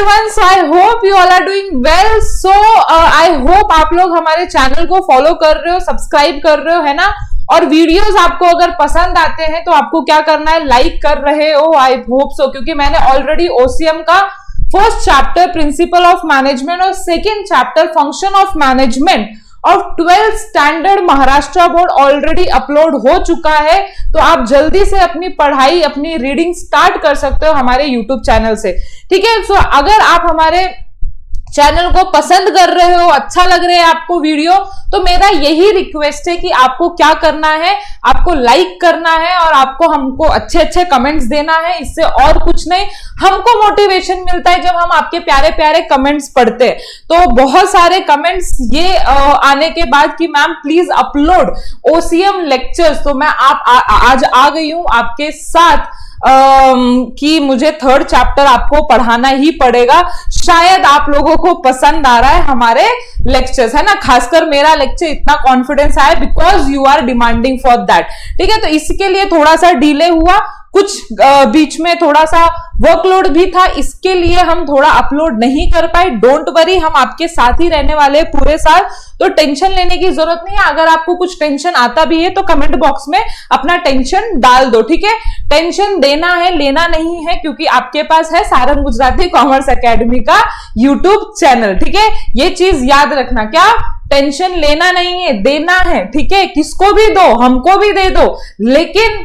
everyone, so I hope you all are doing well. So I hope आप लोग हमारे channel को follow कर रहे हो, सब्सक्राइब कर रहे हो, है ना। और वीडियोस आपको अगर पसंद आते हैं तो आपको क्या करना है, लाइक कर रहे हो। आई होप सो, क्योंकि मैंने ऑलरेडी ओसीएम का first chapter principle of management और second chapter function of management और 12th standard Maharashtra board already upload हो चुका है। तो आप जल्दी से अपनी पढ़ाई, अपनी रीडिंग स्टार्ट कर सकते हो हमारे यूट्यूब चैनल से, ठीक है। सो अगर आप हमारे चैनल को पसंद कर रहे हो, अच्छा लग रहा है आपको वीडियो, तो मेरा यही रिक्वेस्ट है कि आपको क्या करना है, आपको लाइक करना है और आपको हमको अच्छे अच्छे कमेंट्स देना है। इससे और कुछ नहीं, हमको मोटिवेशन मिलता है जब हम आपके प्यारे प्यारे कमेंट्स पढ़ते हैं। तो बहुत सारे कमेंट्स ये आने के बाद कि ma'am please upload OCM lectures, तो मैं आज आ गई हूं आपके साथ कि मुझे थर्ड चैप्टर आपको पढ़ाना ही पड़ेगा। शायद आप लोगों को पसंद आ रहा है हमारे लेक्चर्स, है ना। खासकर मेरा लेक्चर इतना कॉन्फिडेंस आया because you are demanding for that, ठीक है। तो इसके लिए थोड़ा सा डिले हुआ, कुछ बीच में थोड़ा सा वर्कलोड भी था, इसके लिए हम थोड़ा अपलोड नहीं कर पाए। डोंट वरी, हम आपके साथ ही रहने वाले हैं पूरे साल, तो टेंशन लेने की जरूरत नहीं है। अगर आपको कुछ टेंशन आता भी है तो कमेंट बॉक्स में अपना टेंशन डाल दो, ठीक है। टेंशन देना है, लेना नहीं है, क्योंकि आपके पास है सारंग गुजराती कॉमर्स एकेडमी का यूट्यूब चैनल, ठीक है। ये चीज याद रखना, क्या टेंशन लेना नहीं है, देना है, ठीक है। किसको भी दो, हमको भी दे दो, लेकिन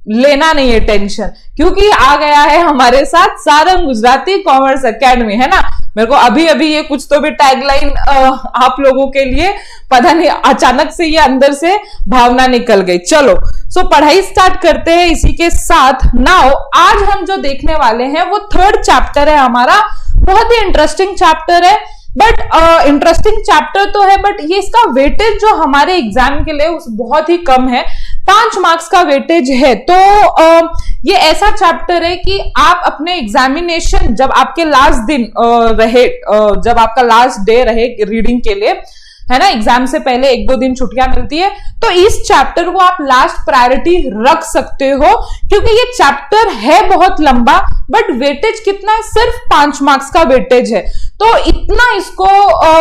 लेना नहीं है टेंशन, क्योंकि आ गया है हमारे साथ सारंग गुजराती कॉमर्स एकेडमी, है ना। मेरे को अभी अभी ये कुछ तो भी टैगलाइन आप लोगों के लिए पता नहीं, अचानक से ये अंदर से भावना निकल गई। चलो, सो पढ़ाई स्टार्ट करते हैं इसी के साथ। नाउ आज हम जो देखने वाले हैं वो थर्ड चैप्टर है हमारा। बहुत ही इंटरेस्टिंग चैप्टर है, बट इंटरेस्टिंग चैप्टर तो है, बट ये इसका वेटेज जो हमारे एग्जाम के लिए उस बहुत ही कम है, 5 मार्क्स का वेटेज है। तो ये ऐसा चैप्टर है कि आप अपने एग्जामिनेशन, जब आपके लास्ट दिन रहे, जब आपका लास्ट डे रहे रीडिंग के लिए, है ना, एग्जाम से पहले 1-2 दिन छुट्टियां मिलती है, तो इस चैप्टर को आप लास्ट प्रायोरिटी रख सकते हो, क्योंकि ये चैप्टर है बहुत लंबा, बट वेटेज कितना है, सिर्फ 5 मार्क्स का वेटेज है। तो इतना इसको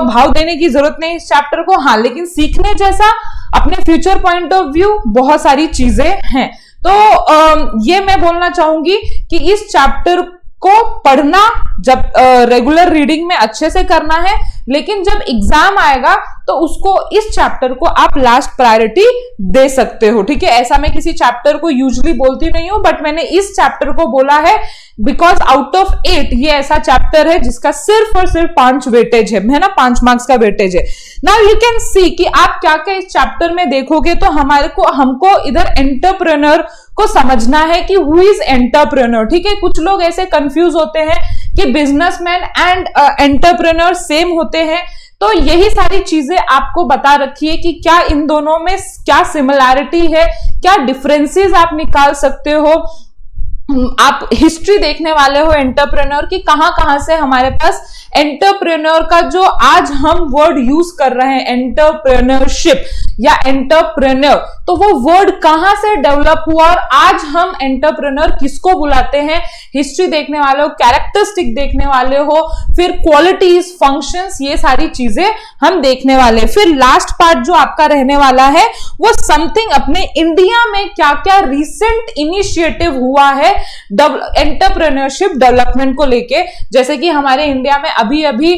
भाव देने की जरूरत नहीं इस चैप्टर को। हाँ, लेकिन सीखने जैसा अपने फ्यूचर पॉइंट ऑफ व्यू बहुत सारी चीजें हैं। तो ये मैं बोलना चाहूंगी कि इस चैप्टर को पढ़ना जब रेगुलर रीडिंग में अच्छे से करना है, लेकिन जब एग्जाम आएगा तो उसको, इस चैप्टर को आप लास्ट प्रायोरिटी दे सकते हो, ठीक है। ऐसा मैं किसी चैप्टर को यूजुअली बोलती नहीं हूं, बट मैंने इस चैप्टर को बोला है बिकॉज आउट ऑफ 8 ये ऐसा चैप्टर है जिसका सिर्फ और सिर्फ 5 वेटेज है ना, 5 मार्क्स का वेटेज है। नाउ यू कैन सी कि आप क्या क्या इस चैप्टर में देखोगे, तो हमको इधर एंटरप्रेन्योर को समझना है कि हु इज एंटरप्रेन्योर, ठीक है। कुछ लोग ऐसे कंफ्यूज होते हैं कि बिजनेसमैन एंड एंटरप्रेन्योर सेम होते हैं, तो यही सारी चीजें आपको बता रखी है कि क्या इन दोनों में क्या सिमिलैरिटी है, क्या डिफरेंसेस आप निकाल सकते हो। आप हिस्ट्री देखने वाले हो एंटरप्रेन्योर की, कहां कहां से हमारे पास एंटरप्रेन्योर का जो आज हम वर्ड यूज कर रहे हैं, एंटरप्रेन्योरशिप या एंटरप्रेन्योर, तो वो वर्ड कहां से डेवलप हुआ और आज हम एंटरप्रेन्योर किसको बुलाते हैं। हिस्ट्री देखने वाले हो, कैरेक्टरिस्टिक देखने वाले हो, फिर क्वालिटीज, फंक्शंस, ये सारी चीजें हम देखने वाले हैं। फिर लास्ट पार्ट जो आपका रहने वाला है वो समथिंग अपने इंडिया में क्या क्या रिसेंट इनिशिएटिव हुआ है एंटरप्रेन्योरशिप डेवलपमेंट को लेके। जैसे कि हमारे इंडिया में अभी अभी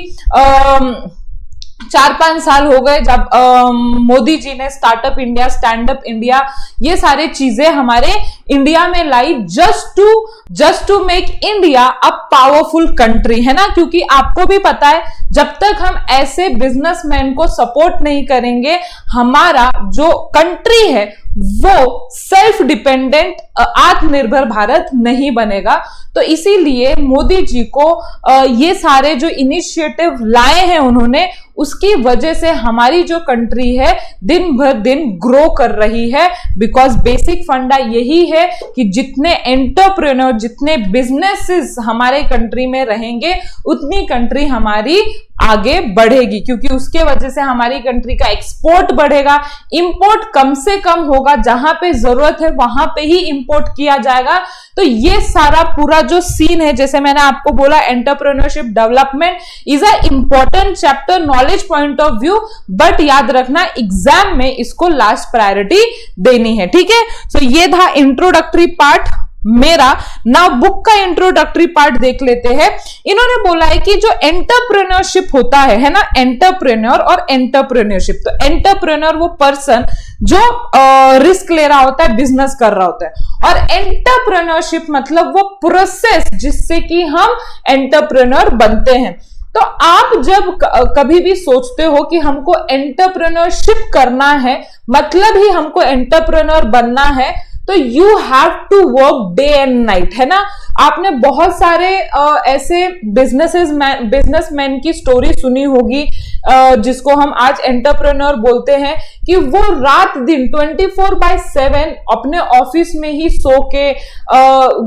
4-5 साल हो गए जब मोदी जी ने startup India, stand up India, ये सारे चीजें हमारे इंडिया में लाई, just to make India a powerful country, है ना। क्योंकि आपको भी पता है, जब तक हम ऐसे बिजनेसमैन को सपोर्ट नहीं करेंगे, हमारा जो कंट्री है वो सेल्फ डिपेंडेंट, आत्मनिर्भर भारत नहीं बनेगा। तो इसीलिए मोदी जी को ये सारे जो इनिशिएटिव लाए हैं उन्होंने, उसकी वजह से हमारी जो कंट्री है दिन भर दिन ग्रो कर रही है। बिकॉज बेसिक फंडा यही है कि जितने एंटरप्रेन्योर, जितने बिजनेसेस हमारे कंट्री में रहेंगे, उतनी कंट्री हमारी आगे बढ़ेगी, क्योंकि उसके वजह से हमारी कंट्री का एक्सपोर्ट बढ़ेगा, इंपोर्ट कम से कम होगा, जहां पे जरूरत है वहां पे ही इंपोर्ट किया जाएगा। तो ये सारा पूरा जो सीन है, जैसे मैंने आपको बोला, entrepreneurship development is a important chapter knowledge point of view, but याद रखना एग्जाम में इसको लास्ट प्रायोरिटी देनी है, ठीक है। सो ये था इंट्रोडक्टरी पार्ट मेरा। ना बुक का इंट्रोडक्टरी पार्ट देख लेते हैं। इन्होंने बोला है कि जो एंटरप्रेन्योरशिप होता है ना, एंटरप्रेन्योर और एंटरप्रेन्योरशिप, तो एंटरप्रेन्योर वो पर्सन जो रिस्क ले रहा होता है, बिजनेस कर रहा होता है, और एंटरप्रेन्योरशिप मतलब वो प्रोसेस जिससे कि हम एंटरप्रेन्योर बनते हैं। तो आप जब कभी भी सोचते हो कि हमको एंटरप्रेन्योरशिप करना है, मतलब ही हमको एंटरप्रेन्योर बनना है, तो you have to work day and night, है ना। आपने बहुत सारे ऐसे बिजनेसमैन की स्टोरी सुनी होगी, जिसको हम आज एंटरप्रेन्योर बोलते हैं, कि वो रात दिन 24/7 अपने ऑफिस में ही सो के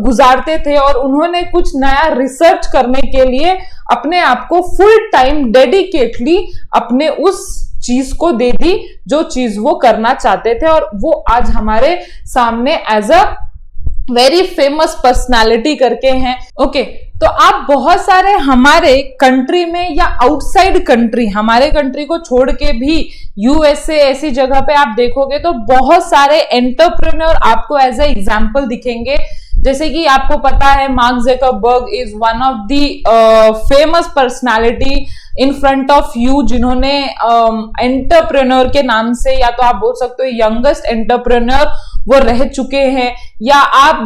गुजारते थे, और उन्होंने कुछ नया रिसर्च करने के लिए अपने आप को फुल टाइम डेडिकेटली अपने उस चीज को दे दी जो चीज वो करना चाहते थे, और वो आज हमारे सामने as a very famous personality करके हैं। ओके, तो आप बहुत सारे हमारे कंट्री में या आउटसाइड कंट्री, हमारे कंट्री को छोड़ के भी यूएसए ऐसी जगह पे आप देखोगे तो बहुत सारे एंटरप्रेन्योर आपको एज ए एग्जांपल दिखेंगे। जैसे कि आपको पता है mark Zuckerberg is one of the famous personality in front of you, जिन्होंने एंटरप्रेन्योर के नाम से, या तो आप बोल सकते हो यंगेस्ट एंटरप्रेन्योर वो रह चुके हैं, या आप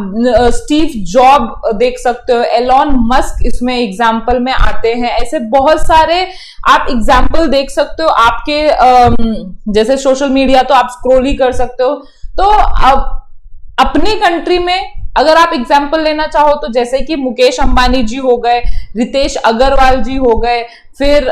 स्टीव जॉब देख सकते हो, एलॉन मस्क इसमें एग्जाम्पल में आते हैं। ऐसे बहुत सारे आप एग्जाम्पल देख सकते हो। आपके जैसे सोशल मीडिया तो आप स्क्रॉल ही कर सकते हो। तो अब अपनी कंट्री में अगर आप एग्जाम्पल लेना चाहो तो जैसे कि मुकेश अंबानी जी हो गए, रितेश अग्रवाल जी हो गए, फिर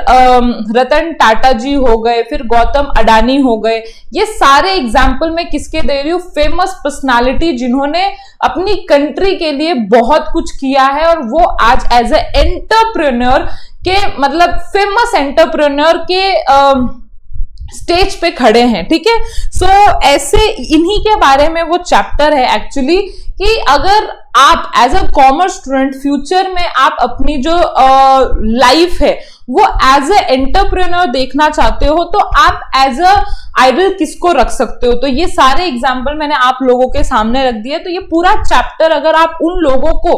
रतन टाटा जी हो गए, फिर गौतम अडानी हो गए, ये सारे एग्जाम्पल मैं किसके दे रही हूँ? फेमस पर्सनालिटी जिन्होंने अपनी कंट्री के लिए बहुत कुछ किया है, और वो आज एज ए एंटरप्रेन्योर के, मतलब फेमस एंटरप्रेन्योर के स्टेज पे खड़े हैं, ठीक है। सो ऐसे इन्हीं के बारे में वो चैप्टर है एक्चुअली, कि अगर आप as a commerce student future में आप अपनी जो लाइफ है वो एज ए एंटरप्रेन्योर देखना चाहते हो, तो आप एज अ आइडल किसको रख सकते हो? तो ये सारे एग्जाम्पल मैंने आप लोगों के सामने रख दिए। तो ये पूरा चैप्टर अगर आप उन लोगों को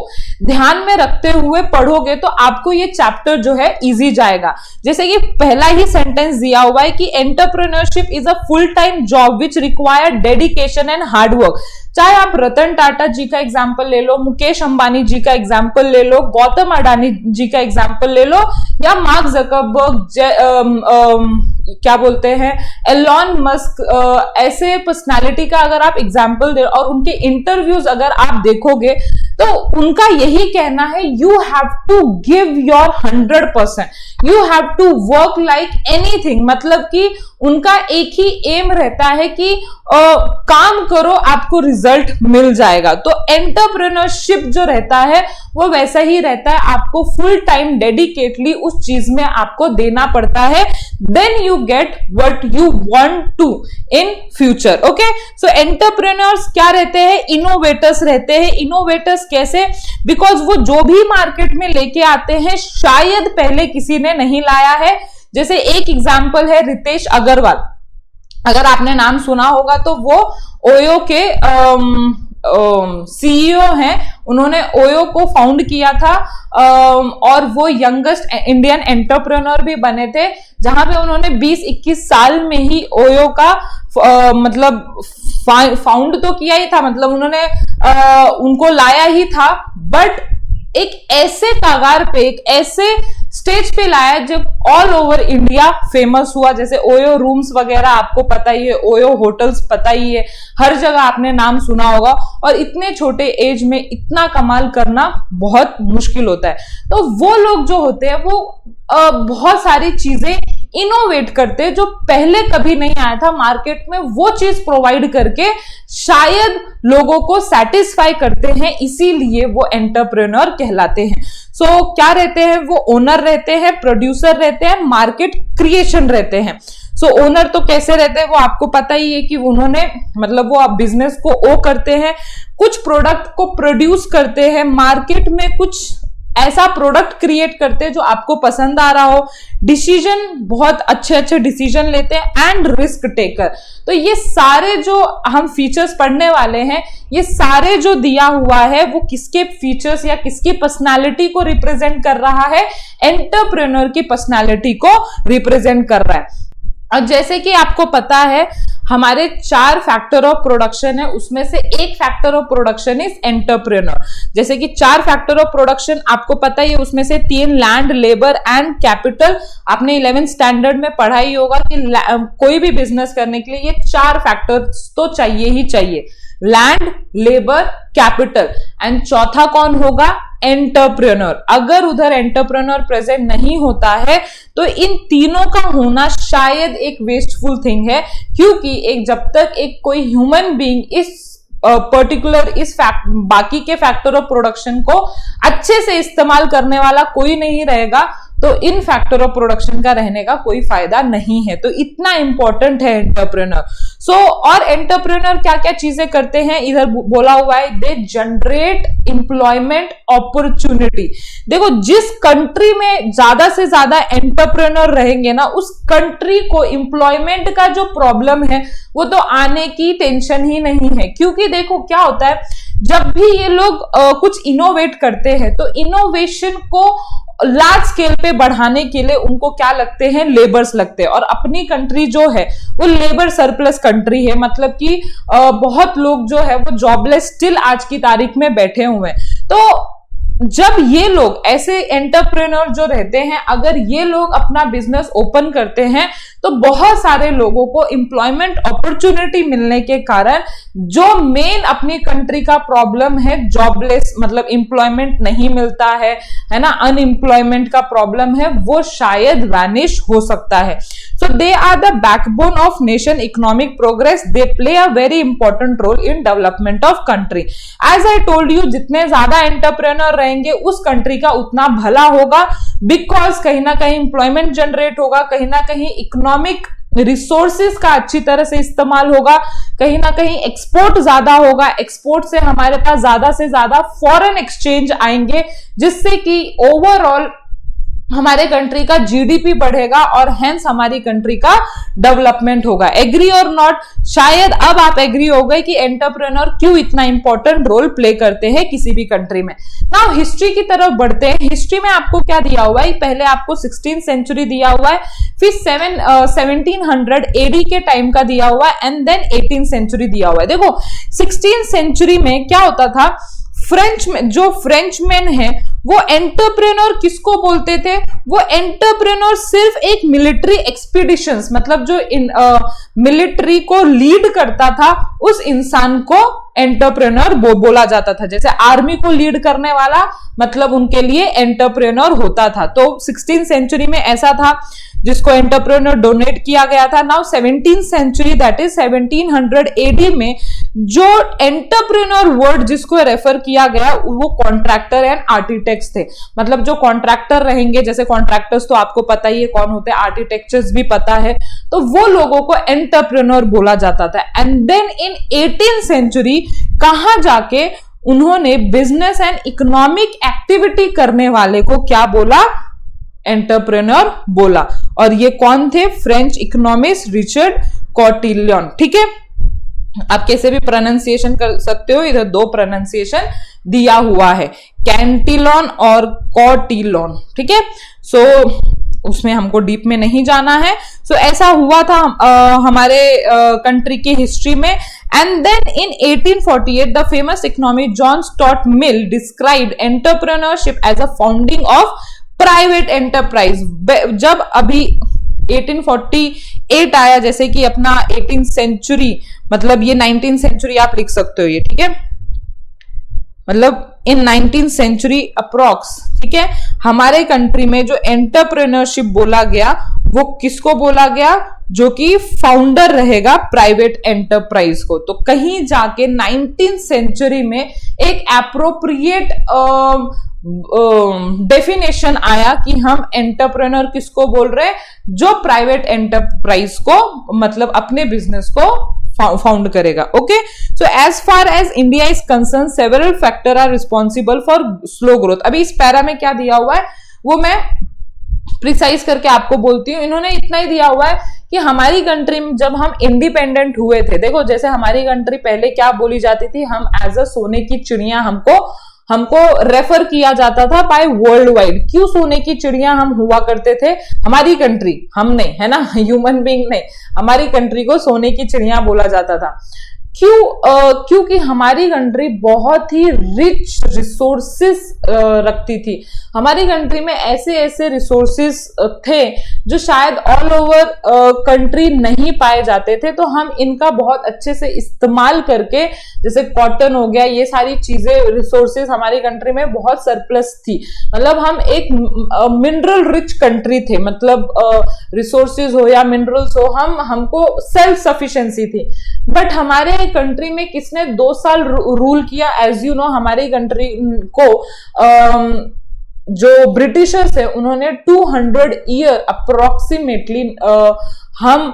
ध्यान में रखते हुए पढ़ोगे तो आपको ये चैप्टर जो है इजी जाएगा। जैसे कि पहला ही सेंटेंस दिया हुआ है कि entrepreneurship is a full time job which require dedication and hard work. चाहे आप रतन टाटा जी का एग्जाम्पल ले लो, मुकेश अंबानी जी का एग्जाम्पल ले लो, गौतम अडानी जी का एग्जाम्पल ले लो, या मार्क ज़करबर्ग, क्या बोलते हैं, एलॉन मस्क, ऐसे पर्सनालिटी का अगर आप एग्जाम्पल दे और उनके इंटरव्यूज अगर आप देखोगे तो उनका यही कहना है, you have to give your 100%, you have to work like anything. मतलब कि उनका एक ही एम रहता है कि काम करो, आपको रिजल्ट मिल जाएगा। तो एंटरप्रेन्योरशिप जो रहता है वो वैसा ही रहता है, आपको फुल टाइम डेडिकेटली उस चीज में आपको देना पड़ता है, then you get what you want to in future. Okay, so entrepreneurs क्या रहते हैं? इनोवेटर्स रहते हैं। इनोवेटर्स कैसे? बिकॉज वो जो भी मार्केट में लेके आते हैं शायद पहले किसी ने नहीं लाया है। जैसे एक एग्जाम्पल है रितेश अग्रवाल, अगर आपने नाम सुना होगा तो वो ओयो के सीईओ हैं। उन्होंने ओयो को फाउंड किया था, और वो यंगेस्ट इंडियन एंटरप्रेन्योर भी बने थे, जहां पे उन्होंने 20-21 साल में ही ओयो का मतलब फाउंड तो किया ही था, मतलब उन्होंने उनको लाया ही था, बट एक ऐसे कागार पे, एक ऐसे स्टेज पे लाया जब ऑल ओवर इंडिया फेमस हुआ। जैसे ओयो रूम्स वगैरह आपको पता ही है, ओयो होटल्स पता ही है, हर जगह आपने नाम सुना होगा, और इतने छोटे एज में इतना कमाल करना बहुत मुश्किल होता है। तो वो लोग जो होते हैं वो बहुत सारी चीजें इनोवेट करते हैं जो पहले कभी नहीं आया था मार्केट में, वो चीज प्रोवाइड करके शायद लोगों को सेटिस्फाई करते हैं, इसीलिए वो एंटरप्रेन्योर कहलाते हैं। क्या रहते हैं वो? ओनर रहते हैं, प्रोड्यूसर रहते हैं, मार्केट क्रिएशन रहते हैं। ओनर तो कैसे रहते हैं वो आपको पता ही है कि उन्होंने मतलब वो बिजनेस को करते हैं, कुछ प्रोडक्ट को प्रोड्यूस करते हैं, मार्केट में कुछ ऐसा प्रोडक्ट क्रिएट करते हैं जो आपको पसंद आ रहा हो, डिसीजन बहुत अच्छे अच्छे डिसीजन लेते हैं, एंड रिस्क टेकर। तो ये सारे जो हम फीचर्स पढ़ने वाले हैं, ये सारे जो दिया हुआ है वो किसके फीचर्स या किसकी पर्सनालिटी को रिप्रेजेंट कर रहा है? एंटरप्रेन्योर की पर्सनालिटी को रिप्रेजेंट कर रहा है। और जैसे कि आपको पता है हमारे 4 फैक्टर ऑफ प्रोडक्शन है, उसमें से एक factor of production is entrepreneur. जैसे कि 4 फैक्टर ऑफ प्रोडक्शन आपको पता ही है, उसमें से 3 लैंड, लेबर एंड कैपिटल। आपने 11th स्टैंडर्ड में पढ़ा ही होगा कि कोई भी बिजनेस करने के लिए ये 4 फैक्टर्स तो चाहिए ही चाहिए, लैंड, लेबर, कैपिटल, एंड चौथा कौन होगा? एंटरप्रेन्योर। अगर उधर एंटरप्रेन्योर प्रेजेंट नहीं होता है तो इन तीनों का होना शायद एक वेस्टफुल थिंग है, क्योंकि जब तक एक कोई ह्यूमन बीइंग इस पर्टिकुलर बाकी के फैक्टर ऑफ प्रोडक्शन को अच्छे से इस्तेमाल करने वाला कोई नहीं रहेगा, तो इन फैक्टर ऑफ प्रोडक्शन का रहने का कोई फायदा नहीं है। तो इतना इंपॉर्टेंट है एंटरप्रेन्योर। और एंटरप्रेन्योर क्या क्या चीजें करते हैं, इधर बोला हुआ है, दे जनरेट एम्प्लॉयमेंट अपॉर्चुनिटी। देखो, जिस कंट्री में ज्यादा से ज्यादा एंटरप्रेन्योर रहेंगे ना, उस कंट्री को एम्प्लॉयमेंट का जो प्रॉब्लम है वो तो आने की टेंशन ही नहीं है। क्योंकि देखो क्या होता है, जब भी ये लोग कुछ इनोवेट करते हैं तो इनोवेशन को लार्ज स्केल पे बढ़ाने के लिए उनको क्या लगते हैं? लेबर्स लगते हैं। और अपनी कंट्री जो है वो लेबर सरप्लस कंट्री है, मतलब कि बहुत लोग जो है वो जॉबलेस स्टिल आज की तारीख में बैठे हुए हैं। तो जब ये लोग ऐसे एंटरप्रेन्योर जो रहते हैं, अगर ये लोग अपना बिजनेस ओपन करते हैं तो बहुत सारे लोगों को एम्प्लॉयमेंट अपॉर्चुनिटी मिलने के कारण जो मेन अपनी कंट्री का प्रॉब्लम है, जॉबलेस मतलब एम्प्लॉयमेंट नहीं मिलता है ना, अनएम्प्लॉयमेंट का प्रॉब्लम है, वो शायद वैनिश हो सकता है। So they are the backbone of nation economic progress, they play a very important role in development of country. As I told you, जितने ज्यादा एंटरप्रेन्योर रहेंगे उस कंट्री का उतना भला होगा, बिकॉज कहीं ना कहीं एम्प्लॉयमेंट जनरेट होगा, कहीं ना कहीं इकोनॉमिक रिसोर्सेज का अच्छी तरह से इस्तेमाल होगा, कहीं ना कहीं एक्सपोर्ट ज्यादा होगा, एक्सपोर्ट से हमारे पास ज्यादा से ज्यादा फॉरेन एक्सचेंज आएंगे, जिससे कि ओवरऑल हमारे कंट्री का जीडीपी बढ़ेगा और हेंस हमारी कंट्री का डेवलपमेंट होगा। एग्री और नॉट? शायद अब आप एग्री हो गए कि एंटरप्रेन्योर क्यों इतना इंपॉर्टेंट रोल प्ले करते हैं किसी भी कंट्री में। नाउ हिस्ट्री की तरफ बढ़ते हैं। हिस्ट्री में आपको क्या दिया हुआ है? पहले आपको 16th सेंचुरी दिया हुआ है, फिर 1700 एडी के टाइम का दिया हुआ है, एंड देन 18th सेंचुरी दिया हुआ है। देखो 16th सेंचुरी में क्या होता था, फ्रेंचमैन है वो एंटरप्रेन्योर किसको बोलते थे? वो एंटरप्रेन्योर सिर्फ एक मिलिट्री एक्सपीडिशंस, मतलब जो मिलिट्री को लीड करता था उस इंसान को एंटरप्रेन्योर बोला जाता था। जैसे आर्मी को लीड करने वाला मतलब उनके लिए एंटरप्रेन्योर होता था। तो 16th सेंचुरी में ऐसा था जिसको एंटरप्रेन्योर डोनेट किया गया था। Now 17th century that is 1700 AD में जो एंटरप्रेन्योर वर्ड जिसको रेफर किया गया वो कॉन्ट्रैक्टर एंड आर्किटेक्ट्स थे। मतलब जो कॉन्ट्रैक्टर रहेंगे, जैसे कॉन्ट्रैक्टर्स तो आपको पता ही है कौन होते हैं, आर्किटेक्चर्स भी पता है, तो वो लोगों को एंटरप्रेन्योर बोला जाता था। And then in 18th century कहां जाके उन्होंने बिजनेस एंड इकोनॉमिक एक्टिविटी करने वाले को क्या बोला? एंटरप्रेन्योर बोला। और ये कौन थे? French economist Richard Kautilyan. ठीक है, आप कैसे भी प्रोनाउंसिएशन कर सकते हो, इधर 2 प्रोनाउंसिएशन दिया हुआ है, कैंटिलॉन और कॉटिलॉन। ठीक है, उसमें हमको डीप में नहीं जाना है। ऐसा हुआ था हमारे कंट्री की हिस्ट्री में। And then in 1848 the famous economist John Stuart Mill described entrepreneurship as a founding of private enterprise. जब अभी 1848 आया, जैसे कि अपना 18th सेंचुरी, मतलब ये 19th सेंचुरी आप लिख सकते हो ये। ठीक है, मतलब इन 19th सेंचुरी अप्रॉक्स। ठीक है, हमारे कंट्री में जो एंटरप्रेन्योरशिप बोला गया वो किसको बोला गया? जो कि फाउंडर रहेगा प्राइवेट एंटरप्राइज को। तो कहीं जाके 19th सेंचुरी में एक एप्रोप्रिएट डेफिनेशन आया कि हम एंटरप्रेन्योर किसको बोल रहे हैं, जो प्राइवेट एंटरप्राइज को मतलब अपने बिजनेस को फाउंड करेगा। Okay, so as far as India is concern several factor are responsible for slow growth. अभी इस पैरा में क्या दिया हुआ है वो मैं प्रिसाइज करके आपको बोलती हूँ। इन्होंने इतना ही दिया हुआ है कि हमारी कंट्री में जब हम इंडिपेंडेंट हुए थे, देखो जैसे हमारी कंट्री पहले क्या बोली जाती थी, हम एज अ सोने की चिड़िया हमको रेफर किया जाता था बाय वर्ल्ड वाइड। क्यों सोने की चिड़िया हम हुआ करते थे? हमारी कंट्री, हम नहीं, है ना, ह्यूमन बीइंग नहीं, हमारी कंट्री को सोने की चिड़िया बोला जाता था। क्योंकि हमारी कंट्री बहुत ही रिच रिसोर्सेस रखती थी। हमारी कंट्री में ऐसे ऐसे रिसोर्सेस थे जो शायद ऑल ओवर कंट्री नहीं पाए जाते थे, तो हम इनका बहुत अच्छे से इस्तेमाल करके, जैसे कॉटन हो गया, ये सारी चीजें, रिसोर्सेस हमारी कंट्री में बहुत सरप्लस थी। मतलब हम एक मिनरल रिच कंट्री थे, मतलब रिसोर्सेज हो या मिनरल्स हो, हमको सेल्फ सफिशिएंसी थी। बट हमारे कंट्री में किसने 2 साल रूल किया? एज यू नो, हमारी कंट्री को जो ब्रिटिशर्स है उन्होंने 200 ईयर अप्रोक्सीमेटली हम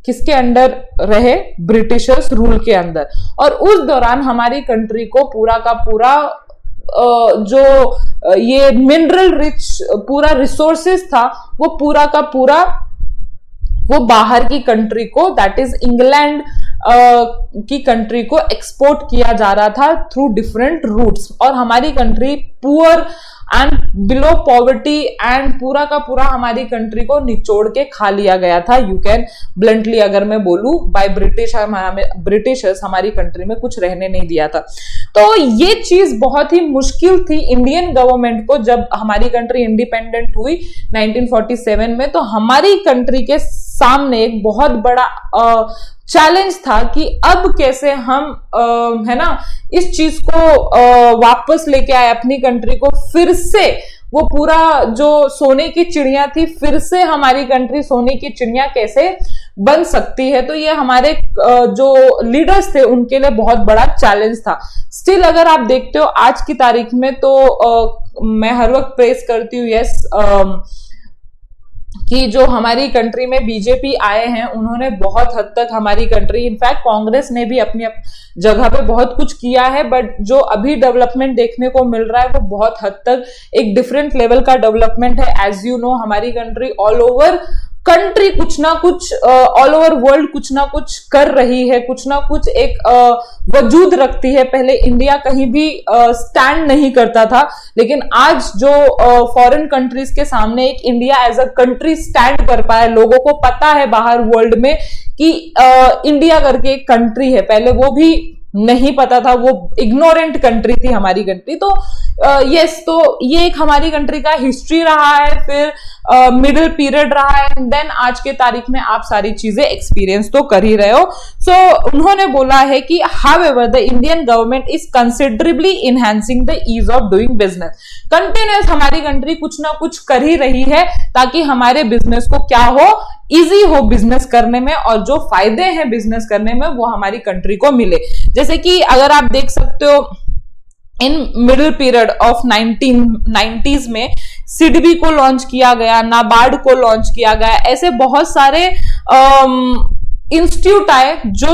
किसके अंडर रहे? ब्रिटिशर्स रूल के अंदर। और उस दौरान हमारी कंट्री को पूरा का पूरा जो ये मिनरल रिच पूरा रिसोर्सेस था, वो पूरा का पूरा वो बाहर की कंट्री को, दैट इज इंग्लैंड की कंट्री को एक्सपोर्ट किया जा रहा था थ्रू डिफरेंट रूट्स। और हमारी country poor and below poverty and पूरा का पूरा हमारी कंट्री को निचोड़ के खा लिया गया था, यू कैन ब्लंटली अगर मैं बोलूं, बाय ब्रिटिशर्स हमारी कंट्री में कुछ रहने नहीं दिया था। तो ये चीज बहुत ही मुश्किल थी इंडियन गवर्नमेंट को। जब हमारी कंट्री इंडिपेंडेंट हुई 1947 में, तो हमारी कंट्री के सामने एक बहुत बड़ा चैलेंज था कि अब कैसे हम है ना इस चीज को वापस लेके आए अपनी कंट्री को, फिर से वो पूरा जो सोने की चिड़िया थी, फिर से हमारी कंट्री सोने की चिड़िया कैसे बन सकती है। तो ये हमारे जो लीडर्स थे उनके लिए बहुत बड़ा चैलेंज था। स्टिल अगर आप देखते हो आज की तारीख में, तो मैं हर वक्त प्रेस करती हूँ यस कि जो हमारी कंट्री में बीजेपी आए हैं, उन्होंने बहुत हद तक हमारी कंट्री, इनफैक्ट कांग्रेस ने भी अपनी जगह पे बहुत कुछ किया है, बट जो अभी डेवलपमेंट देखने को मिल रहा है वो बहुत हद तक एक डिफरेंट लेवल का डेवलपमेंट है। एज यू नो, हमारी कंट्री ऑल ओवर कंट्री कुछ ना कुछ, ऑल ओवर वर्ल्ड कुछ ना कुछ कर रही है, कुछ ना कुछ एक वजूद रखती है। पहले इंडिया कहीं भी स्टैंड नहीं करता था, लेकिन आज जो फॉरेन कंट्रीज के सामने एक India as a country stand कर पाया। लोगों को पता है बाहर वर्ल्ड में कि इंडिया करके एक कंट्री है, पहले वो भी नहीं पता था, वो इग्नोरेंट कंट्री थी हमारी कंट्री। तो यस, तो ये एक हमारी कंट्री का हिस्ट्री रहा है, फिर मिडिल पीरियड रहा है, एंड देन आज के तारीख में आप सारी चीजें एक्सपीरियंस तो कर ही रहे हो। सो उन्होंने बोला है कि however the Indian government is considerably enhancing the ease of doing business. Continuous हमारी कंट्री कुछ ना कुछ कर ही रही है ताकि हमारे बिजनेस को क्या हो, इजी हो बिजनेस करने में, और जो फायदे हैं बिजनेस करने में वो हमारी कंट्री को मिले। जैसे कि अगर आप देख सकते हो in middle period of 1990s में सिडबी को लॉन्च किया गया, नाबार्ड को लॉन्च किया गया, ऐसे बहुत सारे इंस्टीट्यूट आए जो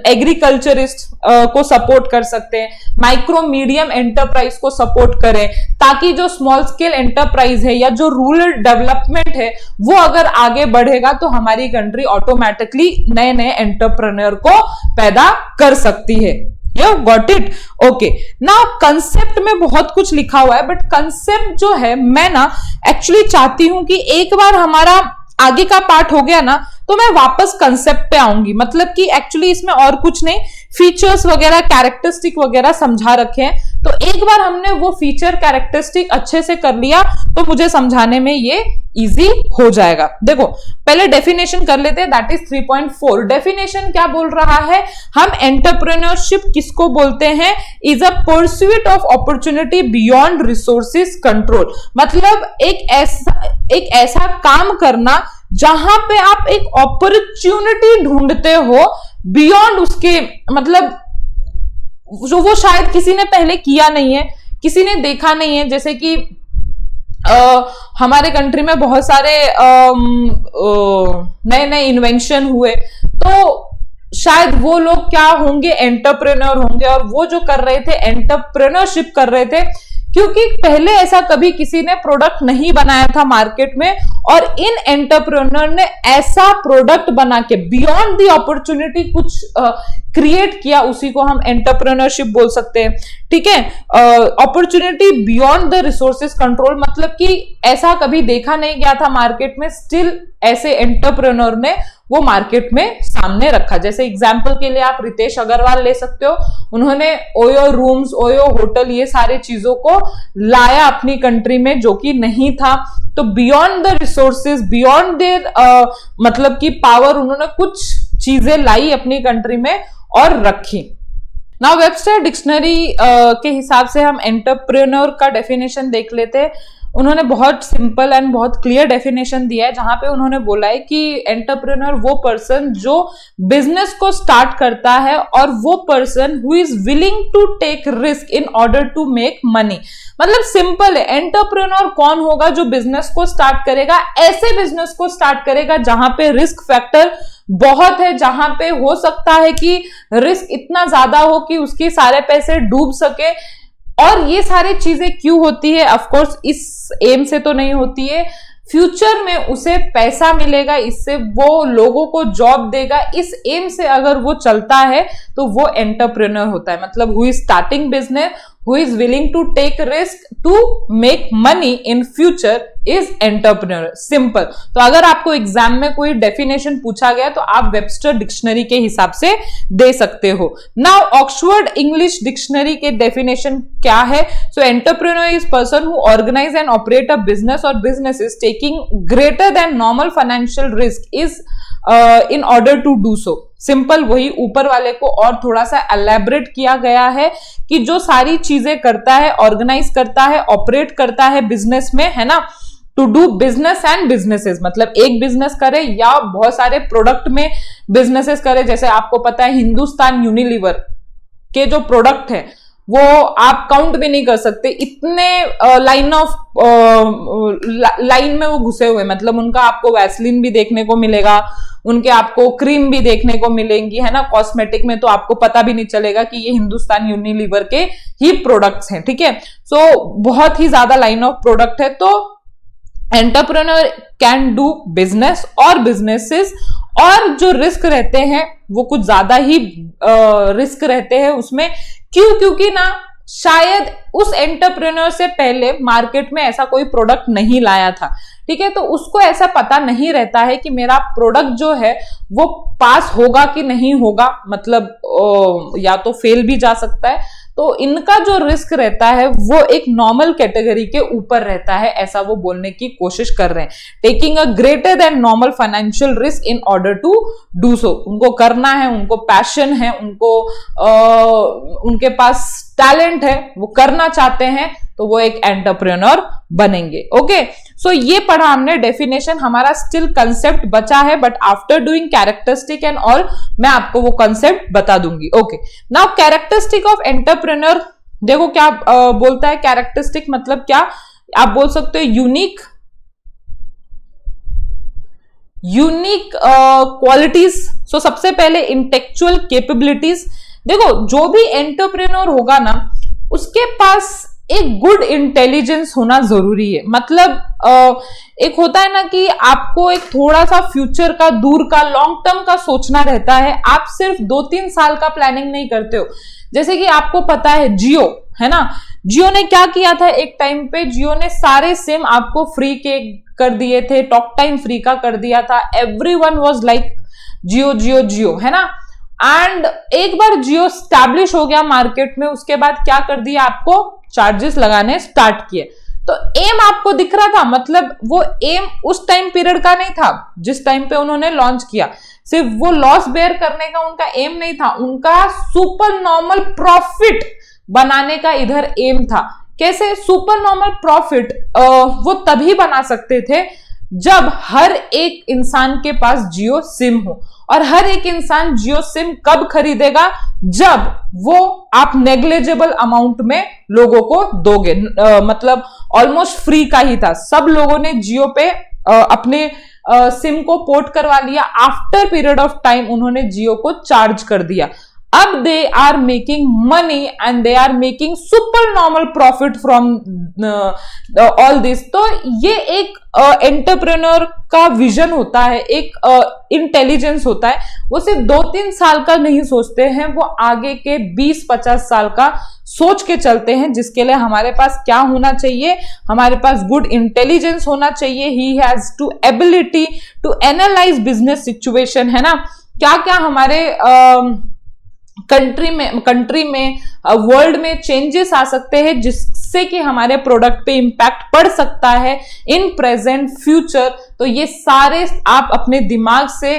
एग्रीकल्चरिस्ट को सपोर्ट कर सकते हैं, माइक्रो मीडियम एंटरप्राइज को सपोर्ट करें, ताकि जो स्मॉल स्केल एंटरप्राइज है या जो रूरल डेवलपमेंट है वो अगर आगे बढ़ेगा तो हमारी कंट्री ऑटोमेटिकली नए नए एंटरप्रेन्योर को पैदा कर सकती है। You got it? Okay. Now concept में बहुत कुछ लिखा हुआ है, बट कंसेप्ट जो है मैं ना एक्चुअली चाहती हूं कि एक बार हमारा आगे का पार्ट हो गया ना तो मैं वापस कंसेप्ट पे आऊंगी। मतलब कि एक्चुअली इसमें और कुछ नहीं, फीचर्स वगैरह कैरेक्टरिस्टिक वगैरह समझा रखे हैं, तो एक बार हमने वो फीचर कैरेक्टरिस्टिक अच्छे से कर लिया तो मुझे समझाने में ये इजी हो जाएगा। देखो पहले डेफिनेशन कर लेते हैं, दैट इज 3.4। डेफिनेशन क्या बोल रहा है, हम एंटरप्रेन्योरशिप किसको बोलते हैं, is a pursuit of opportunity beyond resources control. मतलब एक ऐसा काम करना जहां पे आप एक अपॉर्चुनिटी ढूंढते हो बियॉन्ड उसके, मतलब जो वो शायद किसी ने पहले किया नहीं है, किसी ने देखा नहीं है। जैसे कि हमारे कंट्री में बहुत सारे नए नए इन्वेंशन हुए, तो शायद वो लोग क्या होंगे, एंटरप्रेन्योर होंगे, और वो जो कर रहे थे एंटरप्रेन्योरशिप कर रहे थे, क्योंकि पहले ऐसा कभी किसी ने प्रोडक्ट नहीं बनाया था मार्केट में, और इन एंटरप्रेन्योर ने ऐसा प्रोडक्ट बना के बियॉन्ड द अपॉर्चुनिटी कुछ क्रिएट किया, उसी को हम एंटरप्रेन्योरशिप बोल सकते हैं। ठीक है, opportunity beyond the resources control, मतलब कि ऐसा कभी देखा नहीं गया था मार्केट में, स्टिल ऐसे एंटरप्रेन्योर ने वो मार्केट में सामने रखा। जैसे एग्जांपल के लिए आप रितेश अग्रवाल ले सकते हो, उन्होंने ओयो रूम्स, ओयो होटल, ये सारे चीजों को लाया अपनी कंट्री में, जो कि नहीं था। तो beyond the resources, beyond their मतलब कि पावर, उन्होंने कुछ चीजें लाई अपनी कंट्री में और रखी। नाउ वेबस्टर डिक्शनरी के हिसाब से हम एंटरप्रेन्योर का डेफिनेशन देख लेते हैं। उन्होंने बहुत सिंपल एंड बहुत क्लियर डेफिनेशन दिया है, जहां पे उन्होंने बोला है कि एंटरप्रेन्योर वो पर्सन जो बिजनेस को स्टार्ट करता है, और वो person who is willing to take risk in order to make money. मतलब सिंपल है, एंटरप्रेन्योर कौन होगा जो बिजनेस को स्टार्ट करेगा, ऐसे बिजनेस को स्टार्ट करेगा जहां पे रिस्क फैक्टर बहुत है, जहां पे हो सकता है कि रिस्क इतना ज्यादा हो कि उसके सारे पैसे डूब सके। और ये सारी चीजें क्यों होती है, ऑफ कोर्स इस एम से तो नहीं होती है, फ्यूचर में उसे पैसा मिलेगा, इससे वो लोगों को जॉब देगा, इस एम से अगर वो चलता है तो वो एंटरप्रेन्योर होता है। मतलब who is starting business, who is willing to take risk to make money in future is entrepreneur. Simple. तो अगर आपको एग्जाम में कोई डेफिनेशन पूछा गया तो आप वेबस्टर डिक्शनरी के हिसाब से दे सकते हो। नाउ ऑक्सफोर्ड इंग्लिश डिक्शनरी के डेफिनेशन क्या है? So entrepreneur is person who organise and operate a business और business is taking greater than normal financial risk is in order to do so. Simple, वही ऊपर वाले को और थोड़ा सा एलैबोरेट किया गया है कि जो सारी चीजें करता है, ऑर्गेनाइज करता है, ऑपरेट करता है बिजनेस में, है ना, to do business and businesses, मतलब एक बिजनेस करे या बहुत सारे प्रोडक्ट में बिजनेसेस करे। जैसे आपको पता है हिंदुस्तान यूनिलीवर के जो प्रोडक्ट है वो आप काउंट भी नहीं कर सकते, इतने लाइन में वो घुसे हुए। मतलब उनका आपको वैसलीन भी देखने को मिलेगा, उनके आपको क्रीम भी देखने को मिलेंगी, है ना, कॉस्मेटिक में तो आपको पता भी नहीं चलेगा कि ये हिंदुस्तान यूनिलीवर के ही प्रोडक्ट्स हैं। ठीक है, सो बहुत ही ज्यादा लाइन ऑफ प्रोडक्ट है। तो एंटरप्रेन्योर कैन डू बिजनेस और बिजनेसेस, और जो रिस्क रहते हैं वो कुछ ज्यादा ही रिस्क रहते हैं उसमें। क्यों? क्योंकि ना शायद उस एंटरप्रेन्योर से पहले मार्केट में ऐसा कोई प्रोडक्ट नहीं लाया था। ठीक है, तो उसको ऐसा पता नहीं रहता है कि मेरा प्रोडक्ट जो है वो पास होगा कि नहीं होगा, मतलब या तो फेल भी जा सकता है। तो इनका जो रिस्क रहता है वो एक नॉर्मल कैटेगरी के ऊपर रहता है, ऐसा वो बोलने की कोशिश कर रहे हैं। Taking a greater than normal financial risk in order to do so. उनको करना है, उनको पैशन है, उनको उनके पास टैलेंट है, वो करना चाहते हैं, तो वो एक एंटरप्रेन्योर बनेंगे। ओके, सो ये पढ़ा हमने डेफिनेशन, हमारा स्टिल कंसेप्ट बचा है, but after doing characteristic and all मैं आपको वो कंसेप्ट बता दूंगी। Okay, now characteristic of entrepreneur, देखो क्या बोलता है कैरेक्टरिस्टिक, मतलब क्या आप बोल सकते हो, यूनिक क्वालिटीज। सो सबसे पहले इंटेलेक्चुअल कैपेबिलिटीज। देखो जो भी एंटरप्रेन्योर होगा ना, उसके पास एक गुड इंटेलिजेंस होना जरूरी है। मतलब एक होता है ना कि आपको एक थोड़ा सा फ्यूचर का, दूर का, लॉन्ग टर्म का सोचना रहता है, आप सिर्फ 2-3 साल का प्लानिंग नहीं करते हो। जैसे कि आपको पता है जियो, है ना, जियो ने क्या किया था एक टाइम पे, जियो ने सारे सिम आपको फ्री के कर दिए थे, टॉक टाइम फ्री का कर दिया था, everyone was like Jio Jio Jio, है ना। एंड एक बार जियो स्टैब्लिश हो गया मार्केट में, उसके बाद क्या कर दिया, आपको चार्जेस लगाने स्टार्ट किए। तो एम आपको दिख रहा था, मतलब वो एम उस टाइम पीरियड का नहीं था जिस टाइम पे उन्होंने लॉन्च किया। सिर्फ वो लॉस बेयर करने का उनका एम नहीं था, उनका सुपर नॉर्मल प्रॉफिट बनाने का इधर एम था। कैसे सुपर नॉर्मल प्रॉफिट वो तभी बना सकते थे जब हर एक इंसान के पास जियो सिम हो। और हर एक इंसान जियो सिम कब खरीदेगा? जब वो आप नेग्लिजिबल अमाउंट में लोगों को दोगे, मतलब ऑलमोस्ट फ्री का ही था। सब लोगों ने जियो पे अपने सिम को पोर्ट करवा लिया। आफ्टर पीरियड ऑफ टाइम उन्होंने जियो को चार्ज कर दिया। अब they are making money and they are making super normal profit from all this. तो ये एक एंटरप्रेन्योर का विजन होता है, एक इंटेलिजेंस होता है। वो सिर्फ 2-3 साल का नहीं सोचते हैं, वो आगे के 20-50 साल का सोच के चलते हैं, जिसके लिए हमारे पास क्या होना चाहिए? हमारे पास गुड इंटेलिजेंस होना चाहिए। He has to ability to analyse business situation, है ना। क्या क्या हमारे कंट्री में वर्ल्ड में चेंजेस आ सकते हैं जिससे कि हमारे प्रोडक्ट पे इंपैक्ट पड़ सकता है इन प्रेजेंट फ्यूचर। तो ये सारे आप अपने दिमाग से